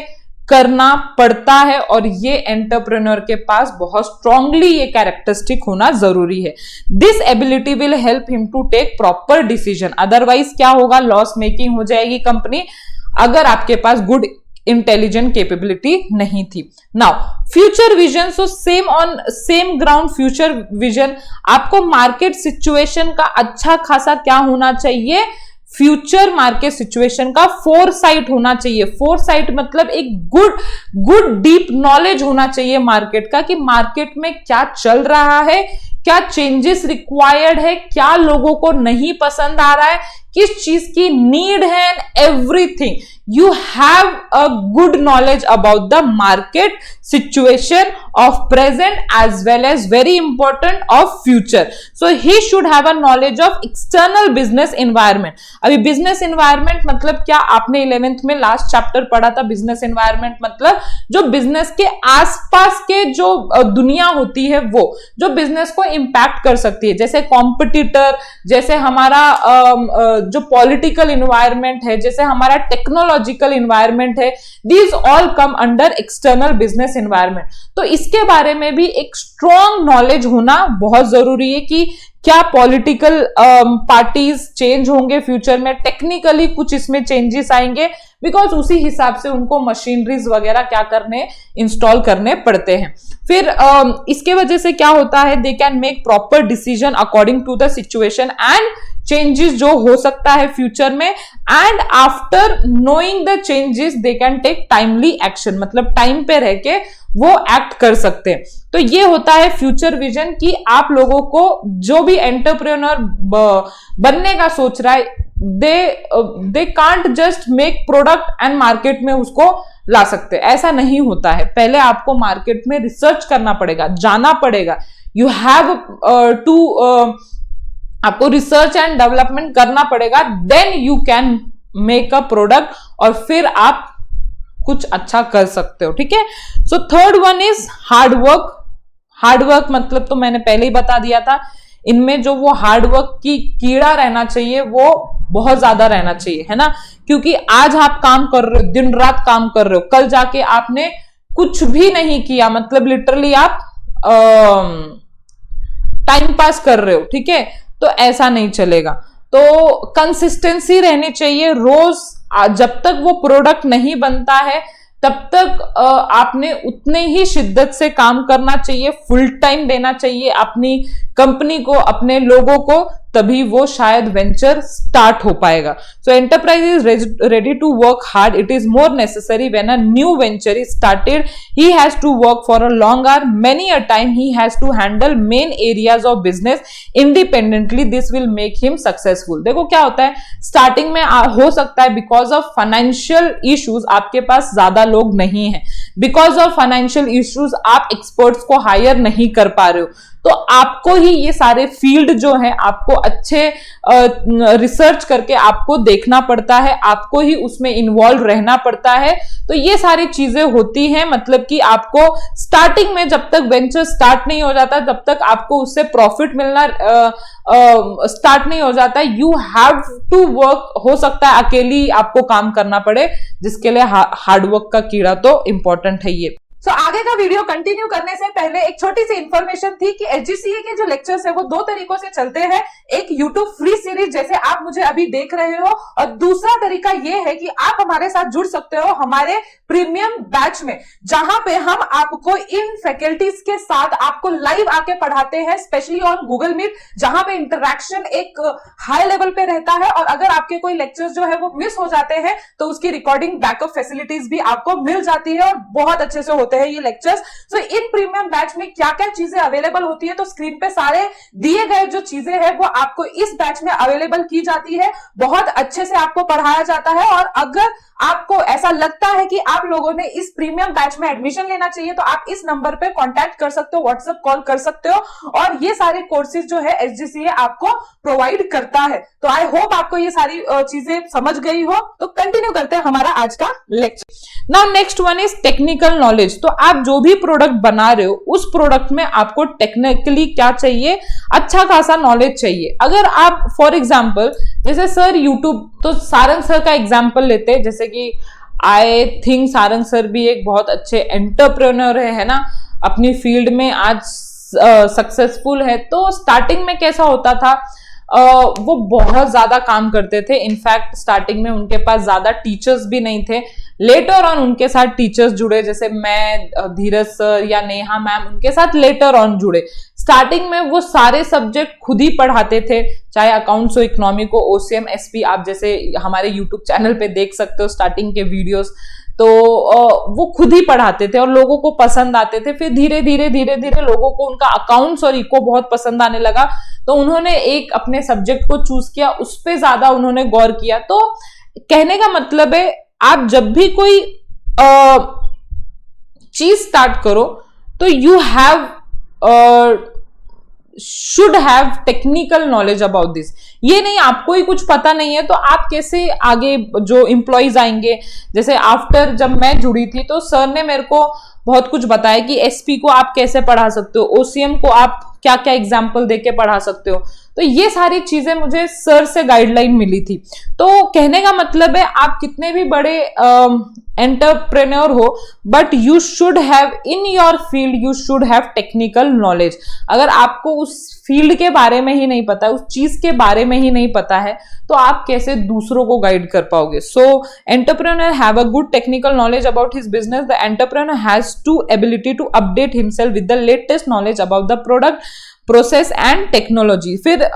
करना पड़ता है और ये एंटरप्रेन्योर के पास बहुत स्ट्रांगली ये कैरेक्टरिस्टिक होना जरूरी है। This ability will help him to take proper decision. Otherwise क्या होगा? लॉस मेकिंग हो जाएगी कंपनी, अगर आपके पास गुड इंटेलिजेंट कैपेबिलिटी नहीं थी। Now future vision, so same ground future vision. आपको मार्केट सिचुएशन का अच्छा खासा क्या होना चाहिए? फ्यूचर मार्केट सिचुएशन का फोरसाइट होना चाहिए। फोरसाइट मतलब एक गुड डीप नॉलेज होना चाहिए मार्केट का, कि मार्केट में क्या चल रहा है, क्या चेंजेस रिक्वायर्ड है, क्या लोगों को नहीं पसंद आ रहा है, किस चीज की नीड है, everything. You have a good knowledge about the market situation of present as well as very important of future. So he should have a knowledge of external business environment. अभी business environment मतलब क्या? आपने 11th में last chapter पढ़ा था। business environment मतलब जो business के आसपास के जो दुनिया होती है, वो जो business को impact कर सकती है, जैसे competitor, जैसे हमारा जो political environment है, जैसे हमारा टेक्नोलॉजिकल इन्वायरमेंट है। These all come under external business environment. तो इसके बारे में भी एक स्ट्रॉन्ग नॉलेज होना बहुत जरूरी है कि क्या पॉलिटिकल पार्टीज चेंज होंगे फ्यूचर में, टेक्निकली कुछ इसमें चेंजेस आएंगे, बिकॉज उसी हिसाब से उनको मशीनरीज वगैरह क्या करने, इंस्टॉल करने पड़ते हैं। फिर इसके वजह से क्या होता है? They can make proper decision according to the situation and changes जो हो सकता है फ्यूचर में, and after knowing the changes they can take timely action, मतलब टाइम पे रह के वो एक्ट कर सकते हैं। तो ये होता है फ्यूचर विजन, कि आप लोगों को जो भी एंटरप्रेन्योर बनने का सोच रहा है, they can't just make product and market में उसको ला सकते, ऐसा नहीं होता है। पहले आपको मार्केट में रिसर्च करना पड़ेगा, जाना पड़ेगा। यू हैव टू आपको रिसर्च एंड डेवलपमेंट करना पड़ेगा, then you can make a product, और फिर आप कुछ अच्छा कर सकते हो। ठीक है। So third one is hard work. Hard work मतलब तो मैंने पहले ही बता दिया था, इनमें जो वो हार्डवर्क की कीड़ा रहना चाहिए वो बहुत ज्यादा रहना चाहिए, है ना। क्योंकि आज आप काम कर रहे हो, दिन रात काम कर रहे हो, कल जाके आपने कुछ भी नहीं किया, मतलब लिटरली आप टाइम पास कर रहे हो, ठीक है, तो ऐसा नहीं चलेगा। तो कंसिस्टेंसी रहनी चाहिए। रोज जब तक वो प्रोडक्ट नहीं बनता है तब तक आपने उतने ही शिद्दत से काम करना चाहिए, फुल टाइम देना चाहिए अपनी कंपनी को, अपने लोगों को, तभी वो शायद वेंचर स्टार्ट हो पाएगा। So enterprise is ready to work hard. It is more necessary when a new venture is started. He has to work for a long hour, many a time he has to handle main areas of business independently. This will make him successful. देखो क्या होता है, starting में हो सकता है because of financial issues आपके पास ज्यादा लोग नहीं है, बिकॉज ऑफ फाइनेंशियल इश्यूज आप एक्सपर्ट्स को हायर नहीं कर पा रहे हो, तो आपको ही ये सारे फील्ड जो है आपको अच्छे रिसर्च करके आपको देखना पड़ता है, आपको ही उसमें इन्वॉल्व रहना पड़ता है। तो ये सारी चीजें होती हैं, मतलब कि आपको स्टार्टिंग में जब तक वेंचर स्टार्ट नहीं हो जाता तब तक आपको उससे प्रॉफिट मिलना स्टार्ट नहीं हो जाता। You have to work. हो सकता है अकेली आपको काम करना पड़े, जिसके लिए हार्डवर्क का कीड़ा तो इंपॉर्टेंट है ये। तो आगे का वीडियो कंटिन्यू करने से पहले एक छोटी सी इंफॉर्मेशन थी कि एचजीसीए के जो लेक्चर्स है वो दो तरीकों से चलते हैं। एक यूट्यूब फ्री सीरीज जैसे आप मुझे अभी देख रहे हो, और दूसरा तरीका ये है कि आप हमारे साथ जुड़ सकते हो हमारे प्रीमियम बैच में, जहां पे हम आपको इन फैकल्टीज के साथ आपको लाइव आके पढ़ाते हैं, स्पेशली ऑन गूगल मीट, जहां पे इंटरेक्शन एक हाई लेवल पे रहता है। और अगर आपके कोई लेक्चर्स जो है वो मिस हो जाते हैं तो उसकी रिकॉर्डिंग बैकअप फैसिलिटीज भी आपको मिल जाती है और बहुत अच्छे से होते हैं ये लेक्चर्स। तो इन प्रीमियम बैच में क्या क्या चीजें अवेलेबल होती है, तो स्क्रीन पे सारे दिए गए जो चीजें हैं वो आपको इस बैच में अवेलेबल की जाती है। बहुत अच्छे से आपको पढ़ाया जाता है, और अगर आपको ऐसा लगता है कि आप लोगों ने इस प्रीमियम बैच में एडमिशन लेना चाहिए तो आप इस नंबर पे कांटेक्ट कर सकते हो, व्हाट्सएप कॉल कर सकते हो, और ये सारे कोर्सेज जो है एचजीसीए आपको प्रोवाइड करता है। तो आई होप आपको ये सारी चीजें समझ गई हो। तो कंटिन्यू करते हैं हमारा आज का lecture. Now next one is technical knowledge. तो आप जो भी प्रोडक्ट बना रहे हो उस प्रोडक्ट में आपको टेक्निकली क्या चाहिए, अच्छा खासा नॉलेज चाहिए। अगर आप फॉर एग्जाम्पल जैसे सर यूट्यूब, तो सारंग सर का एग्जाम्पल लेते हैं, जैसे कि आई थिंक सारंग सर भी एक बहुत अच्छे एंटरप्रेन्योर है ना, अपनी फील्ड में आज सक्सेसफुल है। तो स्टार्टिंग में कैसा होता था, वो बहुत ज्यादा काम करते थे। इनफैक्ट स्टार्टिंग में उनके पास ज्यादा टीचर्स भी नहीं थे। लेटर ऑन उनके साथ टीचर्स जुड़े, जैसे मैं, धीरज सर या नेहा मैम, उनके साथ लेटर ऑन जुड़े। स्टार्टिंग में वो सारे सब्जेक्ट खुद ही पढ़ाते थे, चाहे अकाउंट्स हो, इकोनॉमिक हो, ओसीएम, एसपी, आप जैसे हमारे यूट्यूब चैनल पे देख सकते हो स्टार्टिंग के वीडियोस। तो वो खुद ही पढ़ाते थे और लोगों को पसंद आते थे। फिर धीरे धीरे लोगों को उनका अकाउंट्स और इको बहुत पसंद आने लगा, तो उन्होंने एक अपने सब्जेक्ट को चूज किया, उस पर ज्यादा उन्होंने गौर किया। तो कहने का मतलब है, आप जब भी कोई चीज स्टार्ट करो तो you have should have technical knowledge about this. ये नहीं आपको ही कुछ पता नहीं है तो आप कैसे आगे जो एम्प्लॉइज आएंगे। जैसे आफ्टर जब मैं जुड़ी थी तो सर ने मेरे को बहुत कुछ बताया कि एसपी को आप कैसे पढ़ा सकते हो, ओसीएम को आप क्या क्या एग्जाम्पल देके पढ़ा सकते हो। तो ये सारी चीजें मुझे सर से गाइडलाइन मिली थी। तो कहने का मतलब है, आप कितने भी बड़े एंटरप्रेन्योर हो, but you should have in your field, you should have technical knowledge. अगर आपको उस फील्ड के बारे में ही नहीं पता, उस चीज के बारे में ही नहीं पता है, तो आप कैसे दूसरों को गाइड कर पाओगे। So entrepreneur have a good technical knowledge about his business. The entrepreneur has to ability to update himself with the latest knowledge about the product, process and technology. फिर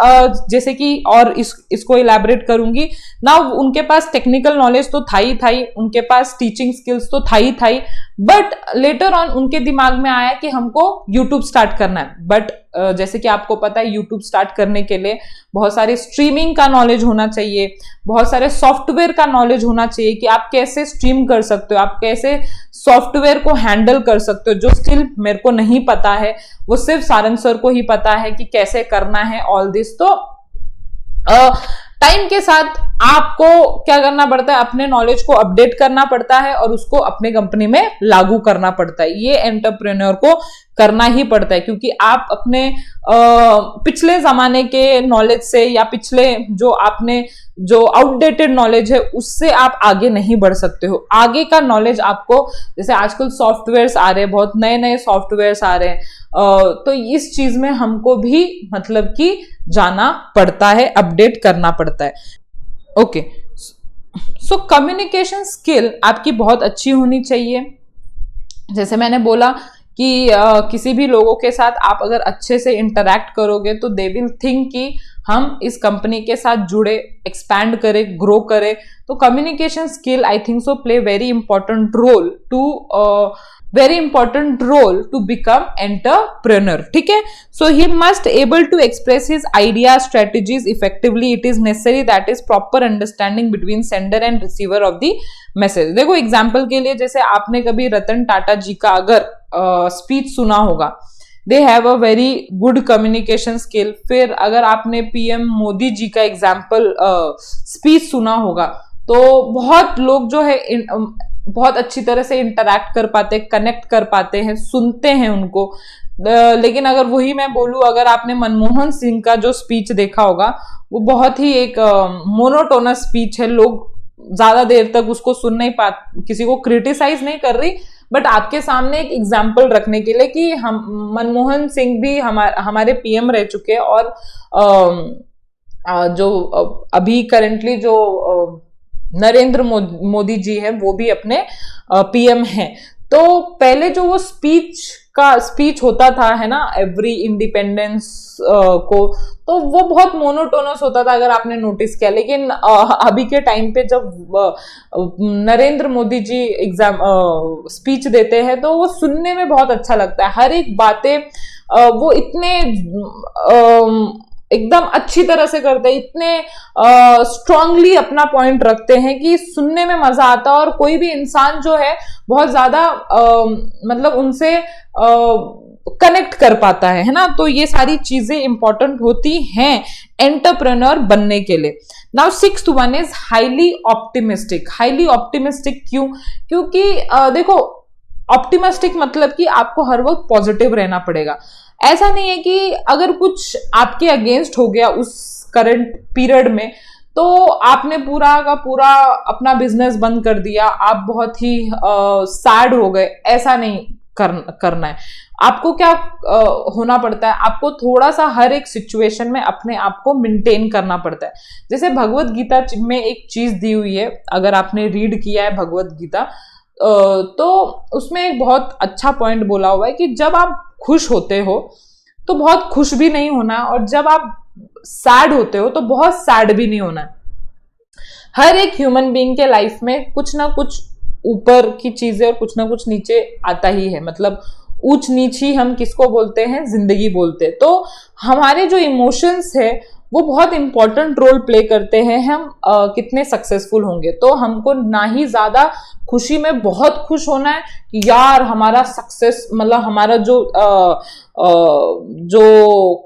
जैसे कि और इसको इलैबोरेट करूंगी ना, उनके पास टेक्निकल नॉलेज तो था ही, उनके पास टीचिंग स्किल्स तो था ही, बट लेटर ऑन उनके दिमाग में आया कि हमको यूट्यूब स्टार्ट करना है। बट जैसे कि आपको पता है, यूट्यूब स्टार्ट करने के लिए बहुत सारे स्ट्रीमिंग का नॉलेज होना चाहिए, बहुत सारे सॉफ्टवेयर का नॉलेज होना चाहिए कि आप कैसे स्ट्रीम कर सकते हो, आप कैसे सॉफ्टवेयर को हैंडल कर सकते हो, जो स्टिल मेरे को नहीं पता है। वो सिर्फ सारंग सर को ही पता है कि कैसे करना है ऑल दिस। तो टाइम के साथ आपको क्या करना पड़ता है, अपने नॉलेज को अपडेट करना पड़ता है और उसको अपने कंपनी में लागू करना पड़ता है। ये एंटरप्रेन्योर को करना ही पड़ता है, क्योंकि आप अपने पिछले जमाने के नॉलेज से या पिछले जो आउटडेटेड नॉलेज है उससे आप आगे नहीं बढ़ सकते हो। आगे का नॉलेज आपको, जैसे आजकल सॉफ्टवेयर्स आ रहे हैं, बहुत नए नए सॉफ्टवेयर्स आ रहे हैं, तो इस चीज में हमको भी मतलब कि जाना पड़ता है, अपडेट करना पड़ता है। ओके, सो कम्युनिकेशन स्किल आपकी बहुत अच्छी होनी चाहिए। जैसे मैंने बोला कि किसी भी लोगों के साथ आप अगर अच्छे से इंटरैक्ट करोगे तो दे विल थिंक कि हम इस कंपनी के साथ जुड़े, एक्सपैंड करें, ग्रो करें। तो communication skill I think so play very important role to become entrepreneur. ठीक है, so he must able to express his idea strategies effectively. It is necessary that is proper understanding between sender and receiver of the message. देखो example के लिए, जैसे आपने कभी रतन टाटा जी का अगर स्पीच सुना होगा, they have a very good communication skill. फिर अगर आपने पीएम मोदी जी का एग्जाम्पल स्पीच सुना होगा, तो बहुत लोग जो है बहुत अच्छी तरह से इंटरैक्ट कर पाते, कनेक्ट कर पाते हैं, सुनते हैं उनको। लेकिन अगर वही मैं बोलूं, अगर आपने मनमोहन सिंह का जो स्पीच देखा होगा, वो बहुत ही एक मोनोटोनस स्पीच है। लोग ज्यादा देर तक उसको सुन नहीं पाते। किसी को क्रिटिसाइज नहीं कर रही, बट आपके सामने एक एग्जाम्पल रखने के लिए कि हम मनमोहन सिंह भी हमारे पीएम रह चुके हैं, और जो अभी करंटली जो नरेंद्र मोदी जी है वो भी अपने पीएम हैं। तो पहले जो वो स्पीच होता था, है ना, एवरी इंडिपेंडेंस को, तो वो बहुत मोनोटोनस होता था अगर आपने नोटिस किया। लेकिन अभी के टाइम पे जब नरेंद्र मोदी जी स्पीच देते हैं तो वो सुनने में बहुत अच्छा लगता है। हर एक बातें वो इतने एकदम अच्छी तरह से करते हैं, इतने स्ट्रांगली अपना पॉइंट रखते हैं कि सुनने में मजा आता है, और कोई भी इंसान जो है बहुत ज्यादा मतलब उनसे कनेक्ट कर पाता है ना। तो ये सारी चीजें इंपॉर्टेंट होती हैं एंटरप्रेन्योर बनने के लिए। Now 6th one is highly optimistic. Highly optimistic क्यों? क्योंकि देखो, ऑप्टिमिस्टिक मतलब कि आपको हर वक्त पॉजिटिव रहना पड़ेगा। ऐसा नहीं है कि अगर कुछ आपके अगेंस्ट हो गया उस करंट पीरियड में तो आपने पूरा का पूरा अपना बिजनेस बंद कर दिया, आप बहुत ही सैड हो गए। ऐसा नहीं करना है। आपको क्या होना पड़ता है, आपको थोड़ा सा हर एक सिचुएशन में अपने आप को मेंटेन करना पड़ता है। जैसे भगवत गीता में एक चीज दी हुई है, अगर आपने रीड किया है भगवत गीता तो उसमें एक बहुत अच्छा पॉइंट बोला हुआ है कि जब आप खुश होते हो तो बहुत खुश भी नहीं होना, और जब आप सैड होते हो तो बहुत सैड भी नहीं होना है। हर एक ह्यूमन बीइंग के लाइफ में कुछ ना कुछ ऊपर की चीजें और कुछ ना कुछ नीचे आता ही है। मतलब ऊंच नीच ही हम किसको बोलते हैं? जिंदगी बोलते हैं। तो हमारे जो इमोशंस है वो बहुत इंपॉर्टेंट रोल प्ले करते हैं हम कितने सक्सेसफुल होंगे। तो हमको ना ही ज्यादा खुशी में बहुत खुश होना है कि यार हमारा सक्सेस, मतलब हमारा जो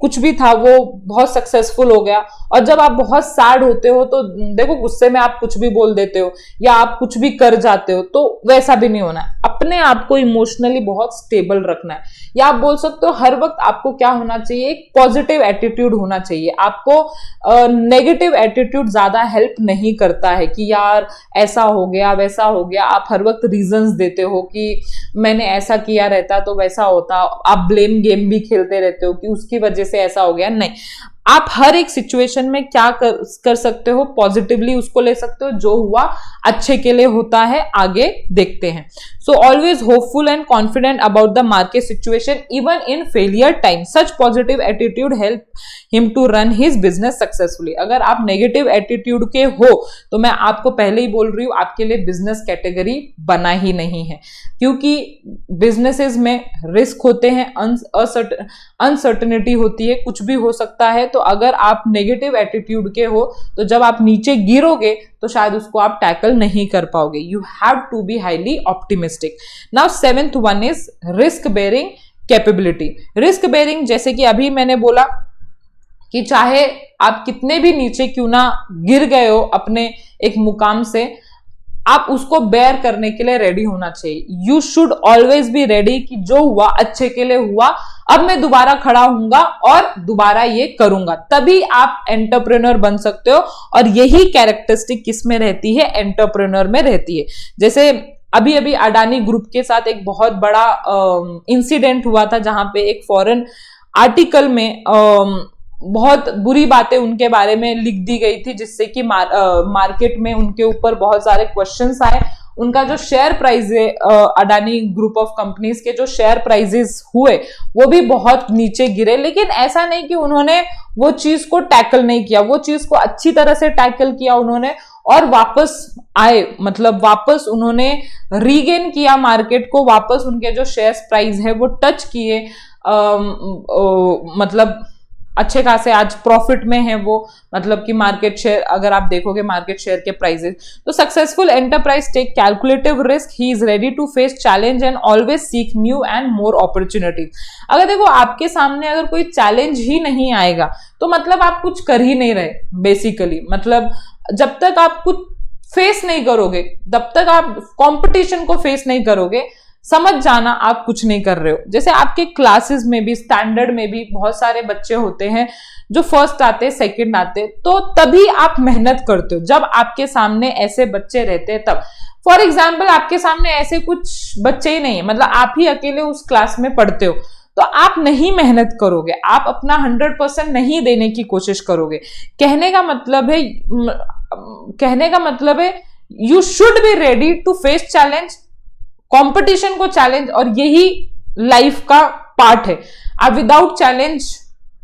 कुछ भी था वो बहुत सक्सेसफुल हो गया। और जब आप बहुत सैड होते हो तो देखो, गुस्से में आप कुछ भी बोल देते हो या आप कुछ भी कर जाते हो, तो वैसा भी नहीं होना है। अपने आप को इमोशनली बहुत स्टेबल रखना है। या आप बोल सकते हो हर वक्त आपको क्या होना चाहिए? एक पॉजिटिव एटीट्यूड होना चाहिए। आपको नेगेटिव एटीट्यूड ज्यादा हेल्प नहीं करता है कि यार ऐसा हो गया वैसा हो गया। आप हर वक्त रीजंस देते हो कि मैंने ऐसा किया रहता तो वैसा होता। आप ब्लेम गेम भी खेलते रहते हो कि उसकी वजह से ऐसा हो गया। नहीं, आप हर एक सिचुएशन में क्या कर सकते हो? पॉजिटिवली उसको ले सकते हो। जो हुआ अच्छे के लिए होता है, आगे देखते हैं। So always hopeful and confident about the market situation even in failure time. Such positive attitude help him to run his business successfully. अगर आप नेगेटिव एटीट्यूड के हो तो मैं आपको पहले ही बोल रही हूं, आपके लिए बिजनेस कैटेगरी बना ही नहीं है, क्योंकि बिजनेसेस में रिस्क होते हैं, अनसर्टेनिटी होती है, कुछ भी हो सकता है। तो अगर आप नेगेटिव एटीट्यूड के हो तो जब आप नीचे गिरोगे तो शायद उसको आप टैकल नहीं कर पाओगे। You have to be highly optimistic. Now 7th one is risk bearing capability. Risk bearing, जैसे कि अभी मैंने बोला कि चाहे आप कितने भी नीचे क्यों ना गिर गए हो अपने एक मुकाम से, आप उसको बेयर करने के लिए रेडी होना चाहिए। You should always be ready कि जो हुआ अच्छे के लिए हुआ, अब मैं दोबारा खड़ा हूंगा और दोबारा ये करूंगा। तभी आप एंटरप्रेन्योर बन सकते हो। और यही कैरेक्टरिस्टिक किस में रहती है? एंटरप्रेन्योर में रहती है। जैसे अभी अभी अडानी ग्रुप के साथ एक बहुत बड़ा इंसिडेंट हुआ था, जहां पे एक फॉरेन आर्टिकल में बहुत बुरी बातें उनके बारे में लिख दी गई थी, जिससे कि मार्केट में उनके ऊपर बहुत सारे क्वेश्चंस आए। उनका जो शेयर प्राइस है, अडानी ग्रुप ऑफ कंपनीज के जो शेयर प्राइजेस हुए वो भी बहुत नीचे गिरे। लेकिन ऐसा नहीं कि उन्होंने वो चीज को टैकल नहीं किया, वो चीज को अच्छी तरह से टैकल किया उन्होंने और वापस आए। मतलब वापस उन्होंने रीगेन किया मार्केट को, वापस उनके जो शेयर प्राइस है वो टच किए। मतलब अच्छे खासे आज प्रॉफिट में है वो। मतलब कि मार्केट शेयर, अगर आप देखोगे मार्केट शेयर के प्राइसेस, तो successful enterprise take calculative risk, he is ready to face challenge and always seek new and more opportunities. अगर देखो आपके सामने अगर कोई चैलेंज ही नहीं आएगा तो मतलब आप कुछ कर ही नहीं रहे बेसिकली। मतलब जब तक आप कुछ फेस नहीं करोगे, जब तक आप कंपटीशन को फेस नहीं करोगे, समझ जाना आप कुछ नहीं कर रहे हो। जैसे आपके क्लासेस में भी, स्टैंडर्ड में भी बहुत सारे बच्चे होते हैं जो फर्स्ट आते, सेकंड आते, तो तभी आप मेहनत करते हो जब आपके सामने ऐसे बच्चे रहते हैं तब। फॉर एग्जाम्पल आपके सामने ऐसे कुछ बच्चे ही नहीं है, मतलब आप ही अकेले उस क्लास में पढ़ते हो, तो आप नहीं मेहनत करोगे, आप अपना 100% नहीं देने की कोशिश करोगे। कहने का मतलब है you should be ready to face challenge, competition को चैलेंज, और यही लाइफ का पार्ट है। आप विदाउट चैलेंज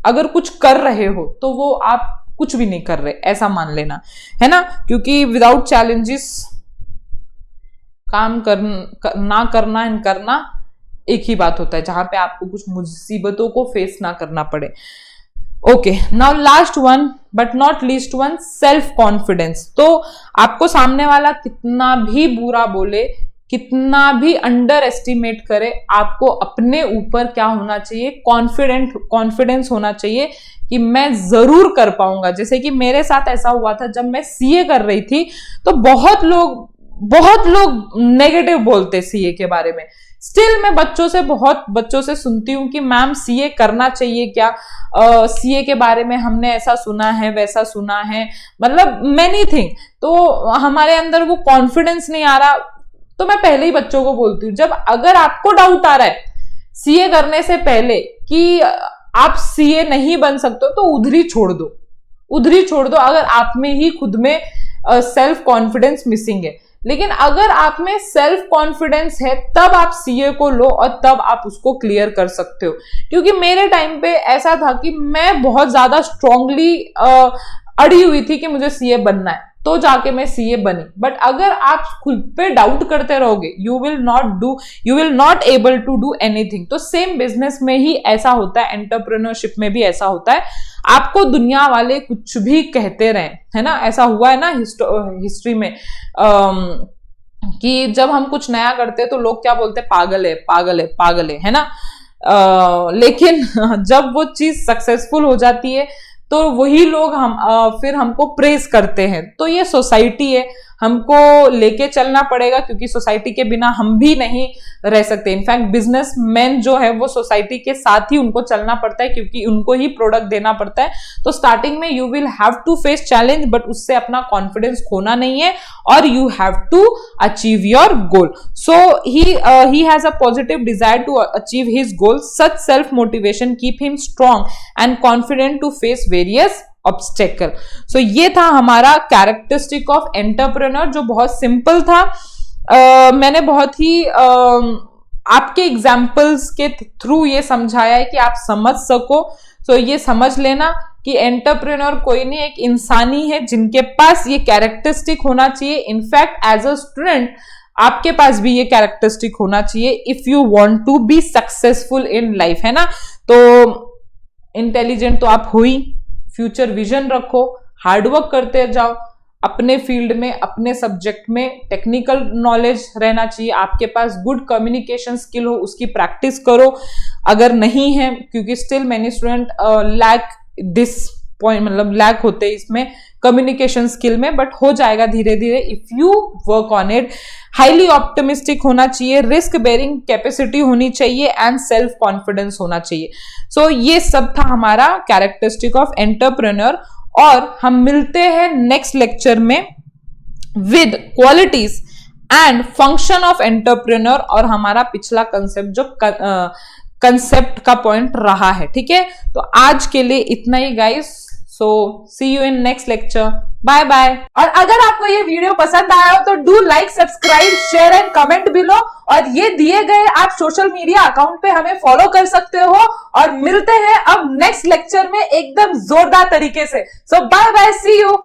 अगर कुछ कर रहे हो तो वो आप कुछ भी नहीं कर रहे, ऐसा मान लेना, है ना। क्योंकि विदाउट चैलेंजेस काम ना करना एंड करना एक ही बात होता है, जहां पे आपको कुछ मुसीबतों को फेस ना करना पड़े। Okay, now last one but not least one, self confidence. तो आपको सामने वाला कितना भी बुरा बोले, कितना भी अंडर एस्टिमेट करे, आपको अपने ऊपर क्या होना चाहिए, कॉन्फिडेंस होना चाहिए कि मैं जरूर कर पाऊंगा। जैसे कि मेरे साथ ऐसा हुआ था जब मैं सीए कर रही थी, तो बहुत लोग नेगेटिव बोलते सीए के बारे में। स्टिल मैं बहुत बच्चों से सुनती हूँ कि मैम सीए करना चाहिए क्या, सीए के बारे में हमने ऐसा सुना है, वैसा सुना है, मतलब मेनी थिंग। तो हमारे अंदर वो कॉन्फिडेंस नहीं आ रहा। तो मैं पहले ही बच्चों को बोलती हूँ, जब अगर आपको डाउट आ रहा है सीए करने से पहले कि आप सीए नहीं बन सकते, तो उधर ही छोड़ दो अगर आप में ही खुद में सेल्फ कॉन्फिडेंस मिसिंग है। लेकिन अगर आप में सेल्फ कॉन्फिडेंस है तब आप सीए को लो और तब आप उसको क्लियर कर सकते हो। क्योंकि मेरे टाइम पे ऐसा था कि मैं बहुत ज्यादा स्ट्रांगली अड़ी हुई थी कि मुझे सीए बनना है, तो जाके मैं सीए बनी। बट अगर आप खुद पे डाउट करते रहोगे, you will not able to do anything. तो सेम बिजनेस में ही ऐसा होता है, एंटरप्रेन्योरशिप में भी ऐसा होता है। आपको दुनिया वाले कुछ भी कहते रहे, है ना, ऐसा हुआ है ना हिस्ट्री में कि जब हम कुछ नया करते हैं तो लोग क्या बोलते हैं, पागल है ना। लेकिन जब वो चीज सक्सेसफुल हो जाती है तो वही लोग फिर हमको प्रेज करते हैं। तो ये सोसाइटी है, हमको लेके चलना पड़ेगा, क्योंकि सोसाइटी के बिना हम भी नहीं रह सकते। इनफैक्ट बिजनेसमैन जो है वो सोसाइटी के साथ ही उनको चलना पड़ता है, क्योंकि उनको ही प्रोडक्ट देना पड़ता है। तो स्टार्टिंग में you will have to face challenge, but उससे अपना कॉन्फिडेंस खोना नहीं है, और you have to achieve your goal. So he has a positive desire to achieve his goal. Such self motivation keep him strong and confident to face various obstacle. So ये था हमारा characteristic of entrepreneur, जो बहुत simple था। मैंने बहुत ही आपके examples के थ्रू ये समझाया है कि आप समझ सको। सो ये समझ लेना कि एंटरप्रेन्योर कोई नहीं, एक इंसान ही है जिनके पास ये कैरेक्टरिस्टिक होना चाहिए। इनफैक्ट एज अ स्टूडेंट आपके पास भी ये कैरेक्टरिस्टिक होना चाहिए if you want to be successful in life, है ना। तो इंटेलिजेंट तो आप हो ही, फ्यूचर विजन रखो, हार्डवर्क करते जाओ, अपने फील्ड में, अपने सब्जेक्ट में टेक्निकल नॉलेज रहना चाहिए, आपके पास गुड कम्युनिकेशन स्किल हो, उसकी प्रैक्टिस करो अगर नहीं है, क्योंकि still many student lack this point, मतलब लैक होते हैं इसमें कम्युनिकेशन स्किल में, बट हो जाएगा धीरे धीरे if you work on it. Highly optimistic होना चाहिए, रिस्क बेरिंग कैपेसिटी होनी चाहिए एंड सेल्फ कॉन्फिडेंस होना चाहिए। सो ये सब था हमारा कैरेक्टरिस्टिक ऑफ एंटरप्रेन्योर, और हम मिलते हैं नेक्स्ट लेक्चर में with qualities and function of entrepreneur, और हमारा पिछला कंसेप्ट जो कंसेप्ट का पॉइंट रहा है, ठीक है। तो आज के लिए इतना ही guys, so see you in next lecture, bye bye. और अगर आपको ये वीडियो पसंद आया हो तो do like, subscribe, share and comment below, और ये दिए गए आप सोशल मीडिया अकाउंट पे हमें फॉलो कर सकते हो। और मिलते हैं अब नेक्स्ट लेक्चर में एकदम जोरदार तरीके से। सो बाय बाय, सी यू।